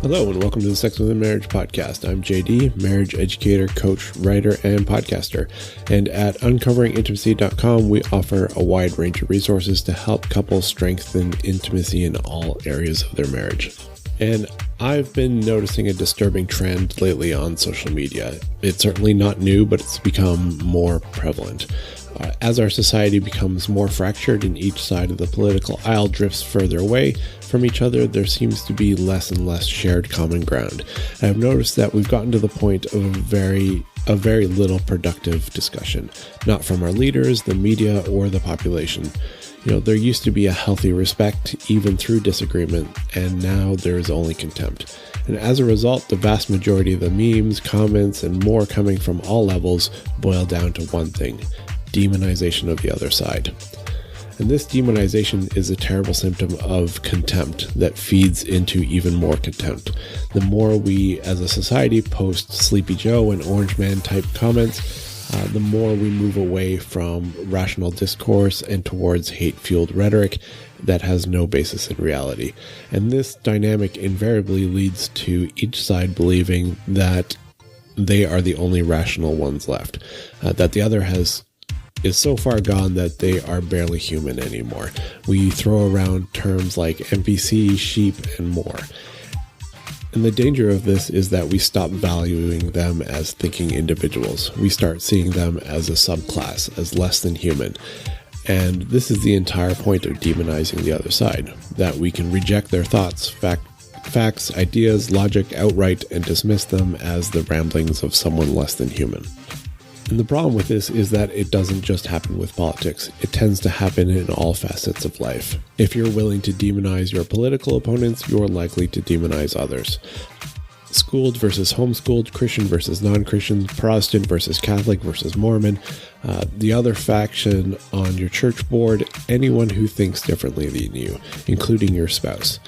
Hello and welcome to the Sex Within Marriage podcast. I'm JD, marriage educator, coach, writer, and podcaster. And at uncoveringintimacy.com, we offer a wide range of resources to help couples strengthen intimacy in all areas of their marriage. And I've been noticing a disturbing trend lately on social media. It's certainly not new, but it's become more prevalent. As our society becomes more fractured and each side of the political aisle drifts further away from each other, there seems to be less and less shared common ground. I've noticed that we've gotten to the point of very little productive discussion, not from our leaders, the media, or the population. There used to be a healthy respect even through disagreement, and now there is only contempt. And as a result, the vast majority of the memes, comments, and more coming from all levels boil down to one thing: demonization of the other side. And this demonization is a terrible symptom of contempt that feeds into even more contempt. The more we as a society post Sleepy Joe and Orange Man type comments, the more we move away from rational discourse and towards hate-fueled rhetoric that has no basis in reality. And this dynamic invariably leads to each side believing that they are the only rational ones left, that the other is so far gone that they are barely human anymore. We throw around terms like NPC, sheep, and more. And the danger of this is that we stop valuing them as thinking individuals. We start seeing them as a subclass, as less than human. And this is the entire point of demonizing the other side, that we can reject their thoughts, facts, ideas, logic outright, and dismiss them as the ramblings of someone less than human. And the problem with this is that it doesn't just happen with politics. It tends to happen in all facets of life. If you're willing to demonize your political opponents, you're likely to demonize others. Schooled versus homeschooled, Christian versus non-Christian, Protestant versus Catholic versus Mormon, the other faction on your church board, anyone who thinks differently than you, including your spouse.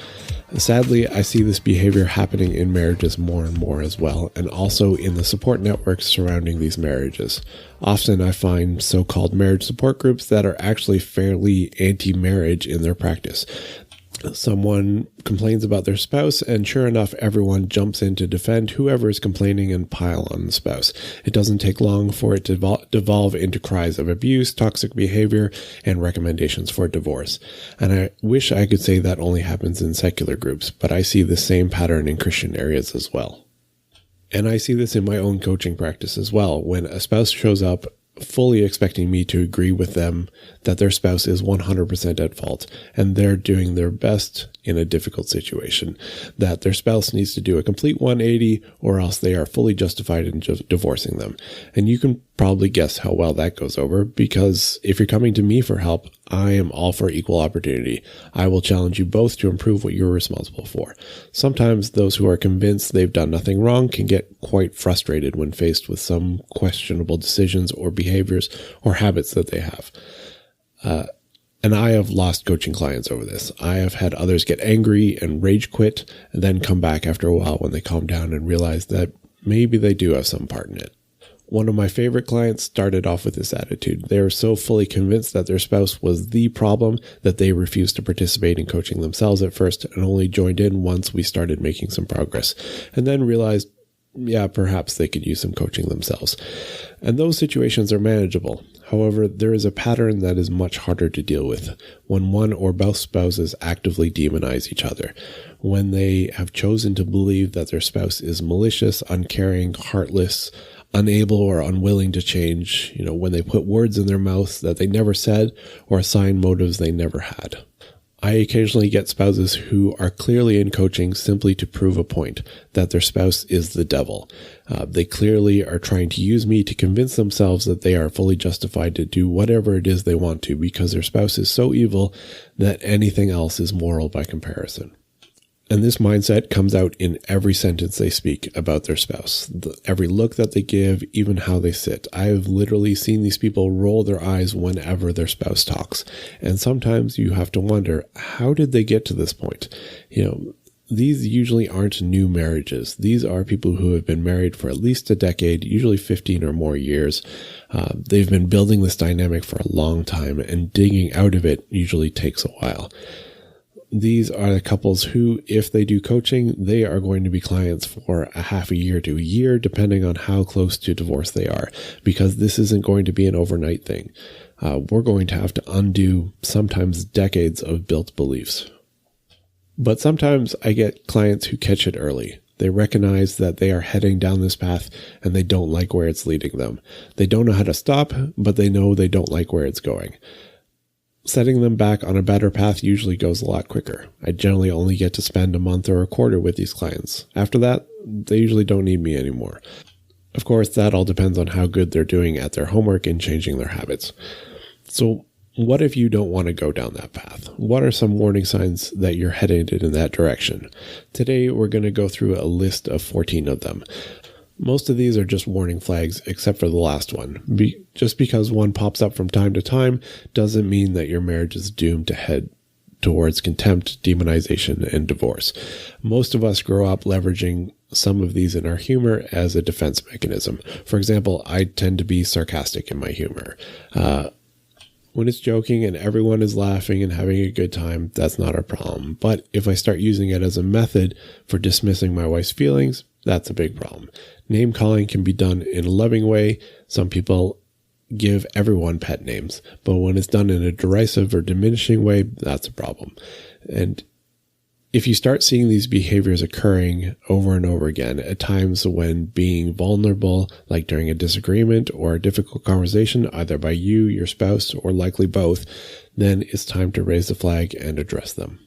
Sadly, I see this behavior happening in marriages more and more as well, and also in the support networks surrounding these marriages. Often I find so-called marriage support groups that are actually fairly anti-marriage in their practice. Someone complains about their spouse, and sure enough, everyone jumps in to defend whoever is complaining and pile on the spouse. It doesn't take long for it to devolve into cries of abuse, toxic behavior, and recommendations for divorce. And I wish I could say that only happens in secular groups, but I see the same pattern in Christian areas as well. And I see this in my own coaching practice as well. When a spouse shows up fully expecting me to agree with them that their spouse is 100% at fault and they're doing their best in a difficult situation, that their spouse needs to do a complete 180 or else they are fully justified in divorcing them. And you can probably guess how well that goes over, because if you're coming to me for help, I am all for equal opportunity. I will challenge you both to improve what you're responsible for. Sometimes those who are convinced they've done nothing wrong can get quite frustrated when faced with some questionable decisions or behaviors or habits that they have. And I have lost coaching clients over this. I have had others get angry and rage quit and then come back after a while when they calm down and realize that maybe they do have some part in it. One of my favorite clients started off with this attitude. They were so fully convinced that their spouse was the problem that they refused to participate in coaching themselves at first and only joined in once we started making some progress, and then realized, yeah, perhaps they could use some coaching themselves. And those situations are manageable. However, there is a pattern that is much harder to deal with when one or both spouses actively demonize each other, when they have chosen to believe that their spouse is malicious, uncaring, heartless, unable or unwilling to change, when they put words in their mouth that they never said or assign motives they never had. I occasionally get spouses who are clearly in coaching simply to prove a point, that their spouse is the devil. They clearly are trying to use me to convince themselves that they are fully justified to do whatever it is they want to because their spouse is so evil that anything else is moral by comparison. And this mindset comes out in every sentence they speak about their spouse, every look that they give, even how they sit. I have literally seen these people roll their eyes whenever their spouse talks. And sometimes you have to wonder, how did they get to this point? These usually aren't new marriages. These are people who have been married for at least a decade, usually 15 or more years. They've been building this dynamic for a long time, and digging out of it usually takes a while. these are the couples who, if they do coaching, they are going to be clients for a half a year to a year, depending on how close to divorce they are, because this isn't going to be an overnight thing. We're going to have to undo sometimes decades of built beliefs. But sometimes I get clients who catch it early. They recognize that they are heading down this path and they don't like where it's leading them. They don't know how to stop, but they know they don't like where it's going. Setting them back on a better path usually goes a lot quicker. I generally only get to spend a month or a quarter with these clients. After that, they usually don't need me anymore. Of course, that all depends on how good they're doing at their homework and changing their habits. So what if you don't want to go down that path? What are some warning signs that you're headed in that direction? Today, we're going to go through a list of 14 of them. Most of these are just warning flags, except for the last one. Just because one pops up from time to time doesn't mean that your marriage is doomed to head towards contempt, demonization, and divorce. Most of us grow up leveraging some of these in our humor as a defense mechanism. For example, I tend to be sarcastic in my humor. When it's joking and everyone is laughing and having a good time, that's not a problem. But if I start using it as a method for dismissing my wife's feelings, that's a big problem. Name calling can be done in a loving way. Some people give everyone pet names, but when it's done in a derisive or diminishing way, that's a problem. And if you start seeing these behaviors occurring over and over again at times when being vulnerable, like during a disagreement or a difficult conversation, either by you, your spouse, or likely both, then it's time to raise the flag and address them.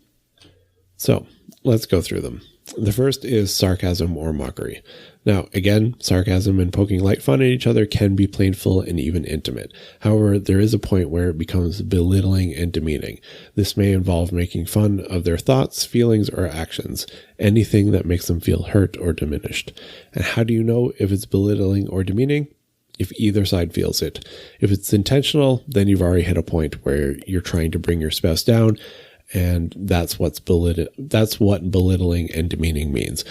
So let's go through them. The first is sarcasm or mockery. Now, again, sarcasm and poking light fun at each other can be painful and even intimate. However, there is a point where it becomes belittling and demeaning. This may involve making fun of their thoughts, feelings, or actions, anything that makes them feel hurt or diminished. And how do you know if it's belittling or demeaning? If either side feels it. If it's intentional, then you've already hit a point where you're trying to bring your spouse down, and that's what belittling and demeaning means.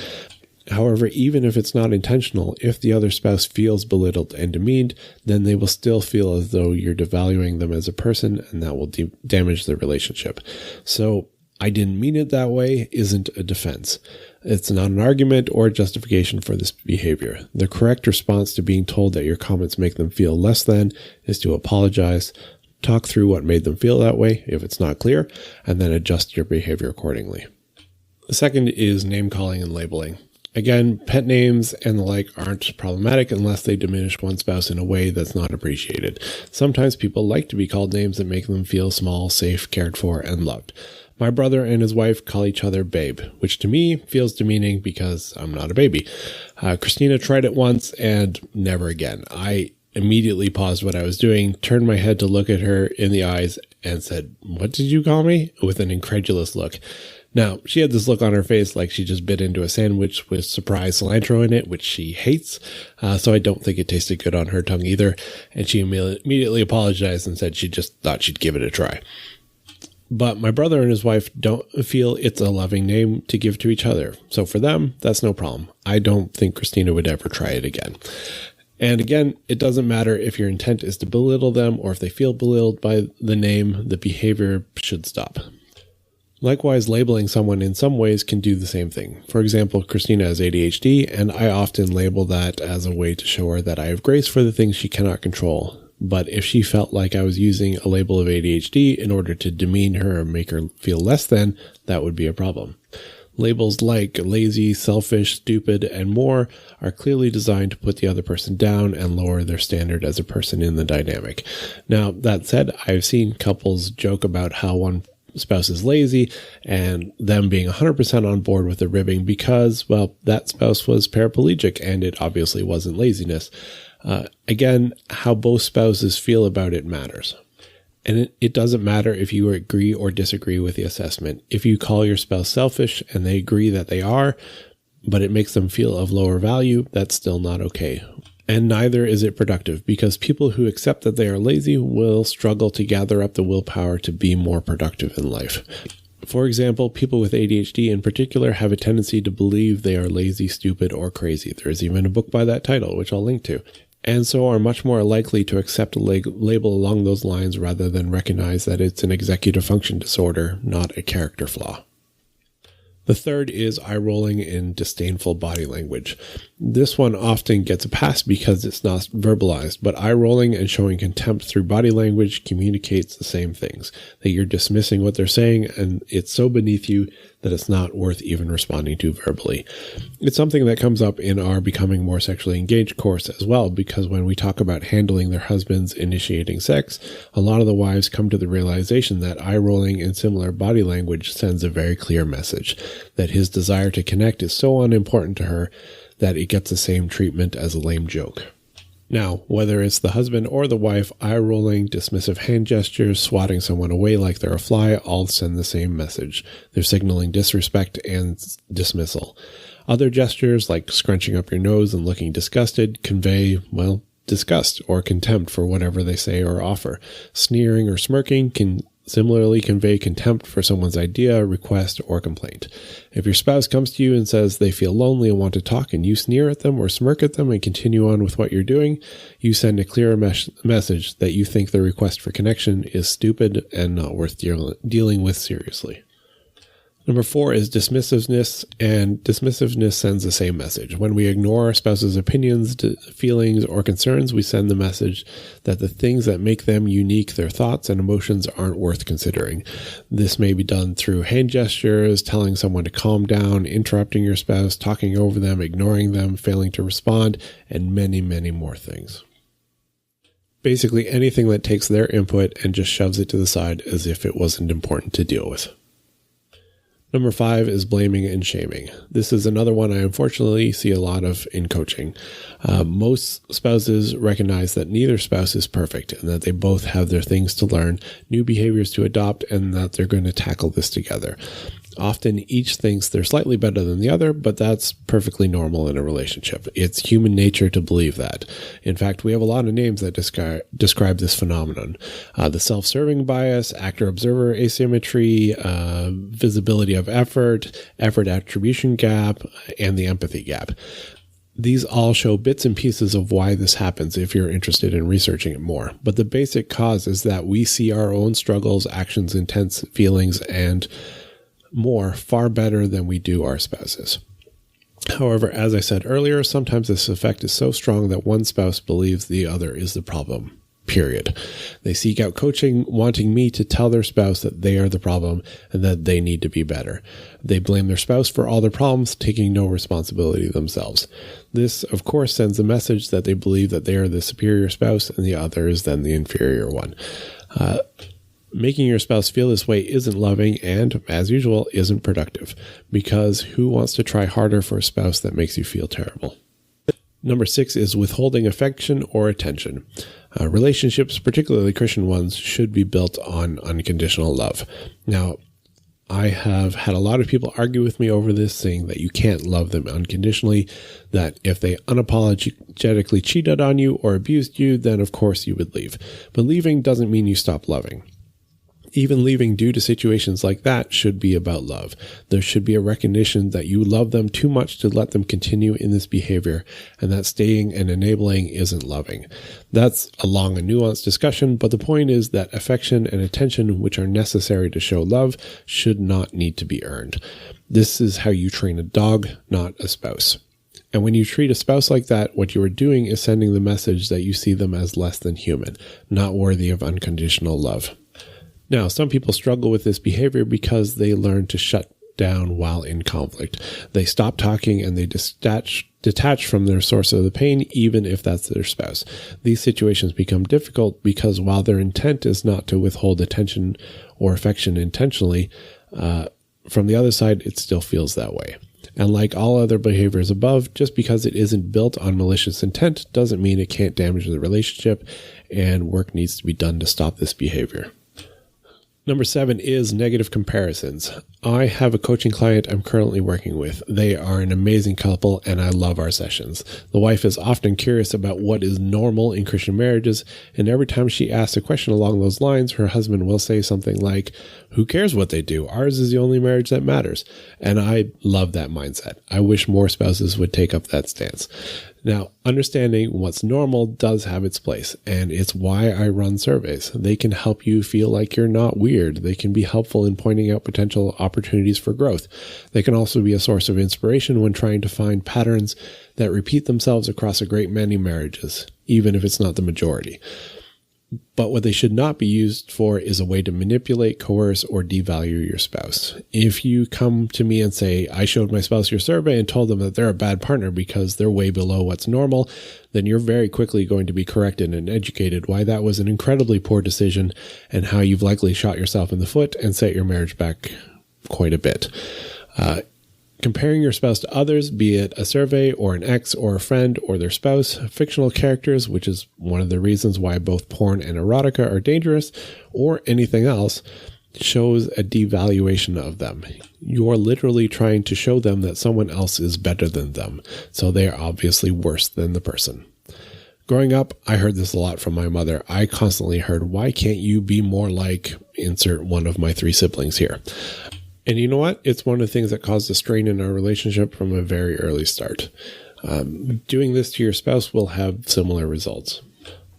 However, even if it's not intentional, if the other spouse feels belittled and demeaned, then they will still feel as though you're devaluing them as a person, and that will damage the relationship. So, I didn't mean it that way isn't a defense. It's not an argument or justification for this behavior. The correct response to being told that your comments make them feel less than is to apologize, talk through what made them feel that way if it's not clear, and then adjust your behavior accordingly. The second is name calling and labeling. Again, pet names and the like aren't problematic unless they diminish one spouse in a way that's not appreciated. Sometimes people like to be called names that make them feel small, safe, cared for, and loved. My brother and his wife call each other babe, which to me feels demeaning because I'm not a baby. Christina tried it once and never again. I immediately paused what I was doing, turned my head to look at her in the eyes, and said, "What did you call me?" with an incredulous look. Now, she had this look on her face like she just bit into a sandwich with surprise cilantro in it, which she hates, so I don't think it tasted good on her tongue either, and she immediately apologized and said she just thought she'd give it a try. But my brother and his wife don't feel it's a loving name to give to each other, so for them, that's no problem. I don't think Christina would ever try it again. And again, it doesn't matter if your intent is to belittle them or if they feel belittled by the name, the behavior should stop. Likewise, labeling someone in some ways can do the same thing. For example, Christina has ADHD, and I often label that as a way to show her that I have grace for the things she cannot control. But if she felt like I was using a label of ADHD in order to demean her or make her feel less than, that would be a problem. Labels like lazy, selfish, stupid, and more are clearly designed to put the other person down and lower their standard as a person in the dynamic. Now, that said, I've seen couples joke about how one spouse is lazy and them being 100% on board with the ribbing because, well, that spouse was paraplegic and it obviously wasn't laziness. Again, how both spouses feel about it matters. And it doesn't matter if you agree or disagree with the assessment. If you call your spouse selfish and they agree that they are, but it makes them feel of lower value, that's still not okay. And neither is it productive because people who accept that they are lazy will struggle to gather up the willpower to be more productive in life. For example, people with ADHD in particular have a tendency to believe they are lazy, stupid, or crazy. There is even a book by that title, which I'll link to. and so are much more likely to accept a label along those lines rather than recognize that it's an executive function disorder, not a character flaw. The third is eye rolling and disdainful body language. This one often gets a pass because it's not verbalized, but eye rolling and showing contempt through body language communicates the same things, that you're dismissing what they're saying and it's so beneath you that it's not worth even responding to verbally. It's something that comes up in our Becoming More Sexually Engaged course as well, because when we talk about handling their husbands initiating sex, a lot of the wives come to the realization that eye rolling and similar body language sends a very clear message, that his desire to connect is so unimportant to her that it gets the same treatment as a lame joke. Now, whether it's the husband or the wife, eye-rolling, dismissive hand gestures, swatting someone away like they're a fly, all send the same message. They're signaling disrespect and dismissal. Other gestures, like scrunching up your nose and looking disgusted, convey, well, disgust or contempt for whatever they say or offer. Sneering or smirking can similarly convey contempt for someone's idea, request, or complaint. If your spouse comes to you and says they feel lonely and want to talk and you sneer at them or smirk at them and continue on with what you're doing, you send a clear message that you think their request for connection is stupid and not worth dealing with seriously. Number 4 is dismissiveness, and dismissiveness sends the same message. When we ignore our spouse's opinions, feelings, or concerns, we send the message that the things that make them unique, their thoughts and emotions, aren't worth considering. This may be done through hand gestures, telling someone to calm down, interrupting your spouse, talking over them, ignoring them, failing to respond, and many, many more things. Basically anything that takes their input and just shoves it to the side as if it wasn't important to deal with. Number 5 is blaming and shaming. This is another one I unfortunately see a lot of in coaching. Most spouses recognize that neither spouse is perfect and that they both have their things to learn, new behaviors to adopt, and that they're going to tackle this together. Often each thinks they're slightly better than the other, but that's perfectly normal in a relationship. It's human nature to believe that. In fact, we have a lot of names that describe this phenomenon. The self-serving bias, actor-observer asymmetry, visibility of effort attribution gap, and the empathy gap. These all show bits and pieces of why this happens if you're interested in researching it more. But the basic cause is that we see our own struggles, actions, intents, feelings, and more far better than we do our spouses. However, as I said earlier, sometimes this effect is so strong that one spouse believes the other is the problem. Period. They seek out coaching, wanting me to tell their spouse that they are the problem and that they need to be better. They blame their spouse for all their problems, taking no responsibility themselves. This, of course, sends a message that they believe that they are the superior spouse and the other is then the inferior one. Making your spouse feel this way isn't loving and, as usual, isn't productive, because who wants to try harder for a spouse that makes you feel terrible? Number 6 is withholding affection or attention. Relationships, particularly Christian ones, should be built on unconditional love. Now, I have had a lot of people argue with me over this, saying that you can't love them unconditionally, that if they unapologetically cheated on you or abused you, then of course you would leave. But leaving doesn't mean you stop loving. Even leaving due to situations like that should be about love. There should be a recognition that you love them too much to let them continue in this behavior, and that staying and enabling isn't loving. That's a long and nuanced discussion, but the point is that affection and attention, which are necessary to show love, should not need to be earned. This is how you train a dog, not a spouse. And when you treat a spouse like that, what you are doing is sending the message that you see them as less than human, not worthy of unconditional love. Now, some people struggle with this behavior because they learn to shut down while in conflict. They stop talking and they detach from their source of the pain, even if that's their spouse. These situations become difficult because while their intent is not to withhold attention or affection intentionally, from the other side, it still feels that way. And like all other behaviors above, just because it isn't built on malicious intent doesn't mean it can't damage the relationship, and work needs to be done to stop this behavior. Number 7 is negative comparisons. I have a coaching client I'm currently working with. They are an amazing couple and I love our sessions. The wife is often curious about what is normal in Christian marriages, and every time she asks a question along those lines, her husband will say something like, "Who cares what they do? Ours is the only marriage that matters." And I love that mindset. I wish more spouses would take up that stance. Now, understanding what's normal does have its place, and it's why I run surveys. They can help you feel like you're not weird. They can be helpful in pointing out potential opportunities for growth. They can also be a source of inspiration when trying to find patterns that repeat themselves across a great many marriages, even if it's not the majority. But what they should not be used for is a way to manipulate, coerce, or devalue your spouse. If you come to me and say, "I showed my spouse your survey and told them that they're a bad partner because they're way below what's normal," then you're very quickly going to be corrected and educated why that was an incredibly poor decision and how you've likely shot yourself in the foot and set your marriage back quite a bit. Comparing your spouse to others, be it a survey or an ex or a friend or their spouse, fictional characters, which is one of the reasons why both porn and erotica are dangerous, or anything else, shows a devaluation of them. You're literally trying to show them that someone else is better than them, so they are obviously worse than the person. Growing up, I heard this a lot from my mother. I constantly heard, "Why can't you be more like," insert one of my 3 siblings here. And you know what? It's one of the things that caused a strain in our relationship from a very early start. Doing this to your spouse will have similar results.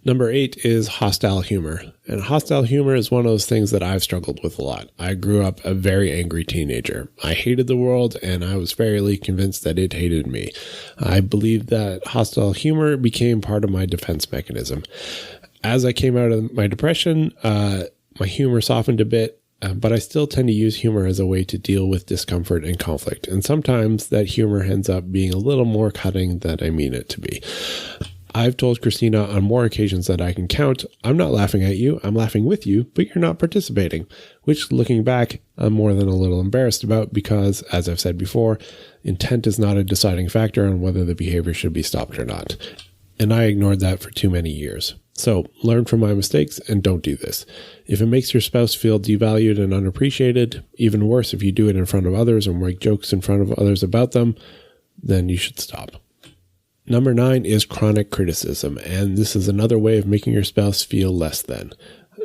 Number 8 is hostile humor. And hostile humor is one of those things that I've struggled with a lot. I grew up a very angry teenager. I hated the world, and I was fairly convinced that it hated me. I believed that hostile humor became part of my defense mechanism. As I came out of my depression, my humor softened a bit. But I still tend to use humor as a way to deal with discomfort and conflict. And sometimes that humor ends up being a little more cutting than I mean it to be. I've told Christina on more occasions that I can count, "I'm not laughing at you, I'm laughing with you, but you're not participating," which, looking back, I'm more than a little embarrassed about because, as I've said before, intent is not a deciding factor on whether the behavior should be stopped or not. And I ignored that for too many years. So learn from my mistakes and don't do this. If it makes your spouse feel devalued and unappreciated, even worse if you do it in front of others or make jokes in front of others about them, then you should stop. Number 9 is chronic criticism, and this is another way of making your spouse feel less than.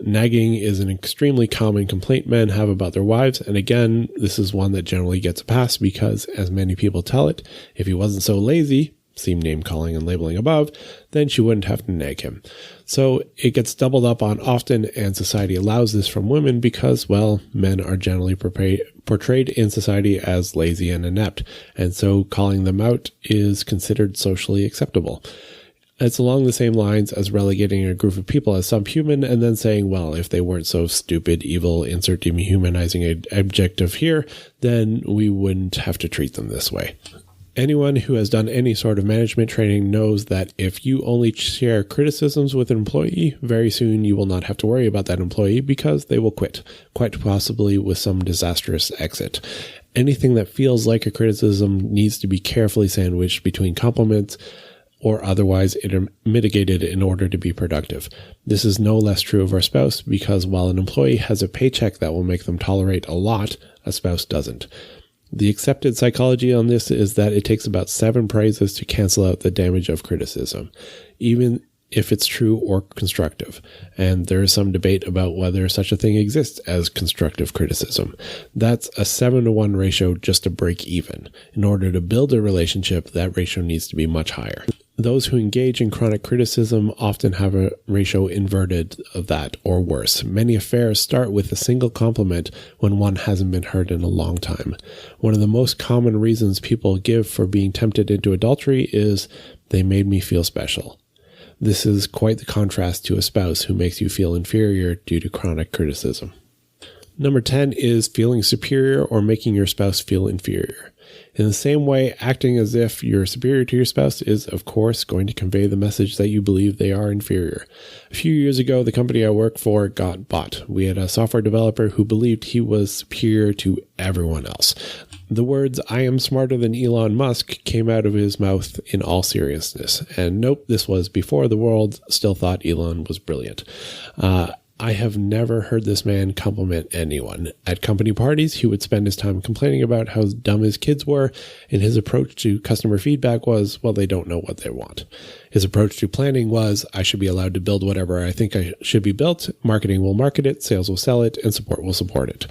Nagging is an extremely common complaint men have about their wives, and again, this is one that generally gets a pass because, as many people tell it, if he wasn't so lazy, see name calling and labeling above, then she wouldn't have to nag him. So it gets doubled up on often, and society allows this from women because, well, men are generally portrayed in society as lazy and inept, and so calling them out is considered socially acceptable. It's along the same lines as relegating a group of people as subhuman and then saying, well, if they weren't so stupid, evil, insert dehumanizing adjective here, then we wouldn't have to treat them this way. Anyone who has done any sort of management training knows that if you only share criticisms with an employee, very soon you will not have to worry about that employee because they will quit, quite possibly with some disastrous exit. Anything that feels like a criticism needs to be carefully sandwiched between compliments or otherwise mitigated in order to be productive. This is no less true of our spouse because while an employee has a paycheck that will make them tolerate a lot, a spouse doesn't. The accepted psychology on this is that it takes about 7 praises to cancel out the damage of criticism, even if it's true or constructive. And there is some debate about whether such a thing exists as constructive criticism. That's a 7-to-1 ratio just to break even. In order to build a relationship, that ratio needs to be much higher. Those who engage in chronic criticism often have a ratio inverted of that or worse. Many affairs start with a single compliment when one hasn't been heard in a long time. One of the most common reasons people give for being tempted into adultery is, "They made me feel special." This is quite the contrast to a spouse who makes you feel inferior due to chronic criticism. Number 10 is feeling superior or making your spouse feel inferior. In the same way, acting as if you're superior to your spouse is, of course, going to convey the message that you believe they are inferior. A few years ago, the company I work for got bought. We had a software developer who believed he was superior to everyone else. The words, "I am smarter than Elon Musk," came out of his mouth in all seriousness. And nope, this was before the world still thought Elon was brilliant. I have never heard this man compliment anyone. At company parties, he would spend his time complaining about how dumb his kids were, and his approach to customer feedback was, well, they don't know what they want. His approach to planning was, I should be allowed to build whatever I think I should be built, marketing will market it, sales will sell it, and support will support it.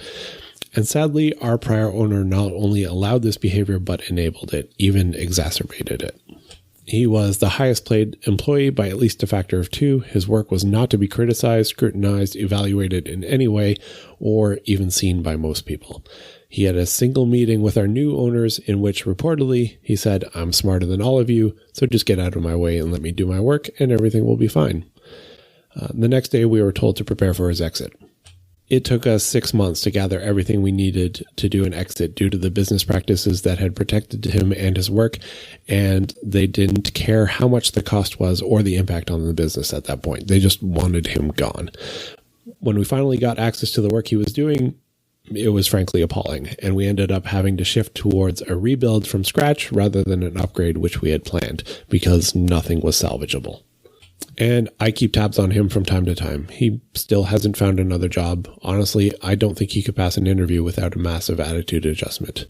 And sadly, our prior owner not only allowed this behavior, but enabled it, even exacerbated it. He was the highest paid employee by at least a factor of 2. His work was not to be criticized, scrutinized, evaluated in any way, or even seen by most people. He had a single meeting with our new owners in which reportedly he said, I'm smarter than all of you, so just get out of my way and let me do my work and everything will be fine. The next day we were told to prepare for his exit. It took us 6 months to gather everything we needed to do an exit due to the business practices that had protected him and his work, and they didn't care how much the cost was or the impact on the business at that point. They just wanted him gone. When we finally got access to the work he was doing, it was frankly appalling, and we ended up having to shift towards a rebuild from scratch rather than an upgrade which we had planned, because nothing was salvageable. And I keep tabs on him from time to time. He still hasn't found another job. Honestly, I don't think he could pass an interview without a massive attitude adjustment.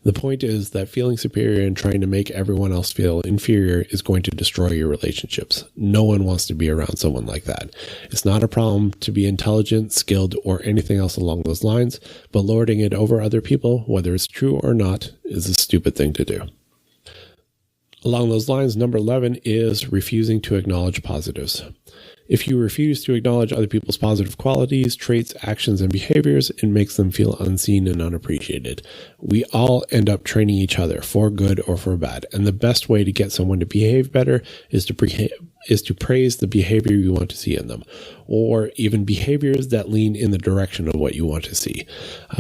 The point is that feeling superior and trying to make everyone else feel inferior is going to destroy your relationships. No one wants to be around someone like that. It's not a problem to be intelligent, skilled, or anything else along those lines, but lording it over other people, whether it's true or not, is a stupid thing to do. Along those lines, number 11 is refusing to acknowledge positives. If you refuse to acknowledge other people's positive qualities, traits, actions, and behaviors, it makes them feel unseen and unappreciated. We all end up training each other for good or for bad, and the best way to get someone to behave better is to praise the behavior you want to see in them, or even behaviors that lean in the direction of what you want to see.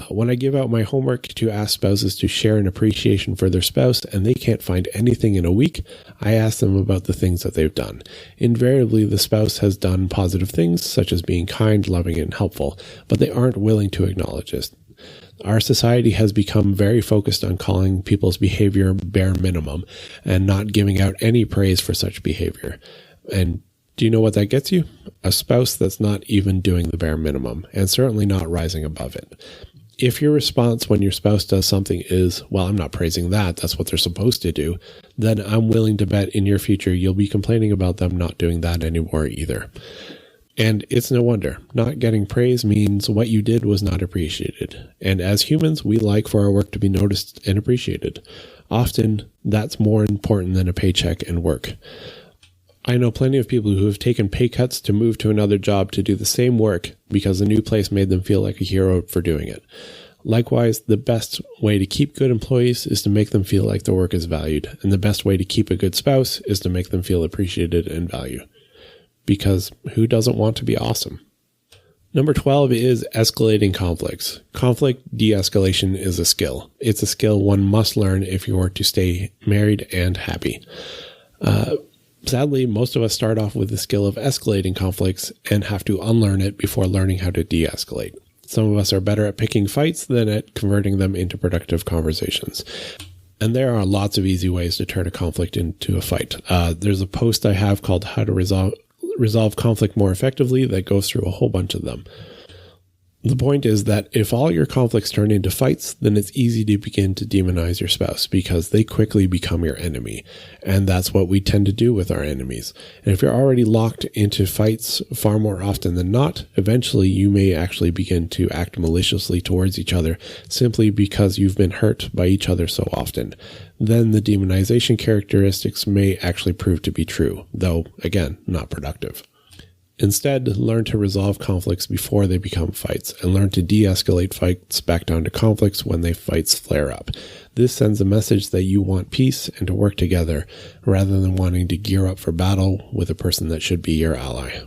When I give out my homework to ask spouses to share an appreciation for their spouse and they can't find anything in a week, I ask them about the things that they've done. Invariably, the spouse has done positive things, such as being kind, loving, and helpful, but they aren't willing to acknowledge it. Our society has become very focused on calling people's behavior bare minimum and not giving out any praise for such behavior. And do you know what that gets you? A spouse that's not even doing the bare minimum, and certainly not rising above it. If your response when your spouse does something is, well, I'm not praising that, that's what they're supposed to do, then I'm willing to bet in your future you'll be complaining about them not doing that anymore either. And it's no wonder. Not getting praise means what you did was not appreciated. And as humans, we like for our work to be noticed and appreciated. Often, that's more important than a paycheck and work. I know plenty of people who have taken pay cuts to move to another job to do the same work because the new place made them feel like a hero for doing it. Likewise, the best way to keep good employees is to make them feel like their work is valued, and the best way to keep a good spouse is to make them feel appreciated and valued. Because who doesn't want to be awesome? Number 12 is escalating conflicts. Conflict de-escalation is a skill. It's a skill one must learn if you are to stay married and happy. Sadly, most of us start off with the skill of escalating conflicts and have to unlearn it before learning how to de-escalate. Some of us are better at picking fights than at converting them into productive conversations. And there are lots of easy ways to turn a conflict into a fight. There's a post I have called How to Resolve Conflict More Effectively that goes through a whole bunch of them. The point is that if all your conflicts turn into fights, then it's easy to begin to demonize your spouse because they quickly become your enemy. And that's what we tend to do with our enemies. And if you're already locked into fights far more often than not, eventually you may actually begin to act maliciously towards each other simply because you've been hurt by each other so often. Then the demonization characteristics may actually prove to be true, though, again, not productive. Instead, learn to resolve conflicts before they become fights, and learn to de-escalate fights back down to conflicts when fights flare up. This sends a message that you want peace and to work together, rather than wanting to gear up for battle with a person that should be your ally.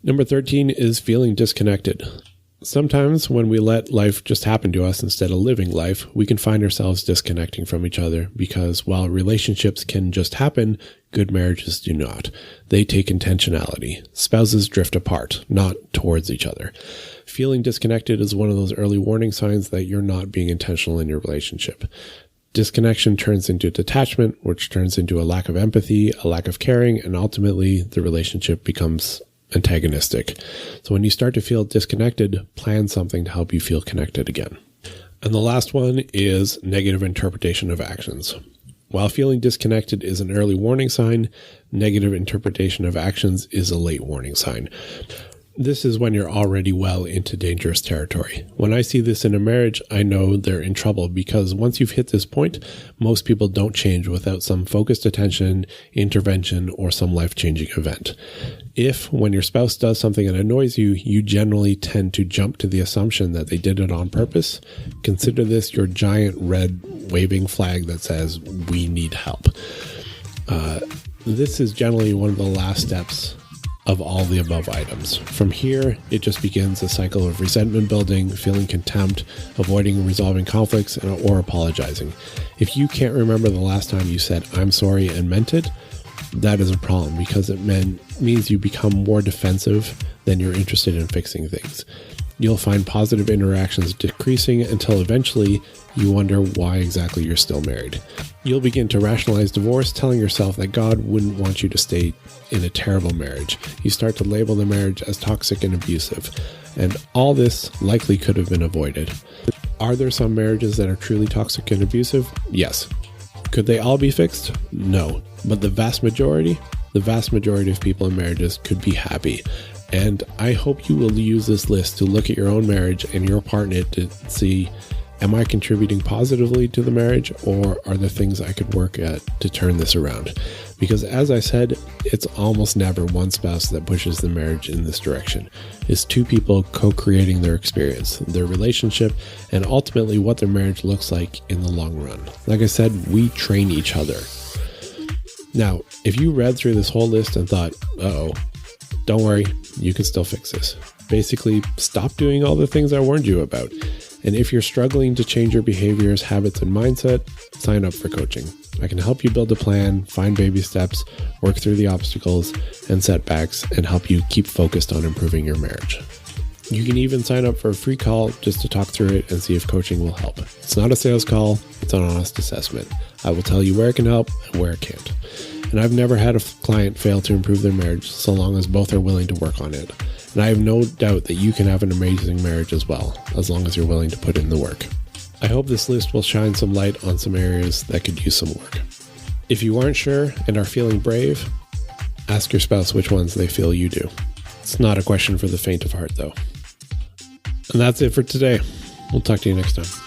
Number 13 is feeling disconnected. Sometimes when we let life just happen to us instead of living life, we can find ourselves disconnecting from each other because while relationships can just happen, good marriages do not. They take intentionality. Spouses drift apart, not towards each other. Feeling disconnected is one of those early warning signs that you're not being intentional in your relationship. Disconnection turns into detachment, which turns into a lack of empathy, a lack of caring, and ultimately the relationship becomes antagonistic. So when you start to feel disconnected, plan something to help you feel connected again. And the last one is negative interpretation of actions. While feeling disconnected is an early warning sign, negative interpretation of actions is a late warning sign. This is when you're already well into dangerous territory. When I see this in a marriage, I know they're in trouble because once you've hit this point, most people don't change without some focused attention, intervention, or some life-changing event. If, when your spouse does something that annoys you, you generally tend to jump to the assumption that they did it on purpose, consider this your giant red waving flag that says, "We need help." This is generally one of the last steps of all the above items. From here, it just begins a cycle of resentment building, feeling contempt, avoiding and resolving conflicts, or apologizing. If you can't remember the last time you said, "I'm sorry," and meant it, that is a problem because it means you become more defensive than you're interested in fixing things. You'll find positive interactions decreasing until eventually you wonder why exactly you're still married. You'll begin to rationalize divorce, telling yourself that God wouldn't want you to stay in a terrible marriage. You start to label the marriage as toxic and abusive, and all this likely could have been avoided. Are there some marriages that are truly toxic and abusive? Yes. Could they all be fixed? No. But the vast majority of people in marriages could be happy. And I hope you will use this list to look at your own marriage and your partner to see, am I contributing positively to the marriage, or are there things I could work at to turn this around? Because as I said, it's almost never one spouse that pushes the marriage in this direction. It's two people co-creating their experience, their relationship, and ultimately what their marriage looks like in the long run. Like I said, we train each other. Now, if you read through this whole list and thought, uh-oh, don't worry, you can still fix this. Basically, stop doing all the things I warned you about. And if you're struggling to change your behaviors, habits, and mindset, sign up for coaching. I can help you build a plan, find baby steps, work through the obstacles and setbacks, and help you keep focused on improving your marriage. You can even sign up for a free call just to talk through it and see if coaching will help. It's not a sales call, it's an honest assessment. I will tell you where it can help and where it can't. And I've never had a client fail to improve their marriage so long as both are willing to work on it. And I have no doubt that you can have an amazing marriage as well, as long as you're willing to put in the work. I hope this list will shine some light on some areas that could use some work. If you aren't sure and are feeling brave, ask your spouse which ones they feel you do. It's not a question for the faint of heart, though. And that's it for today. We'll talk to you next time.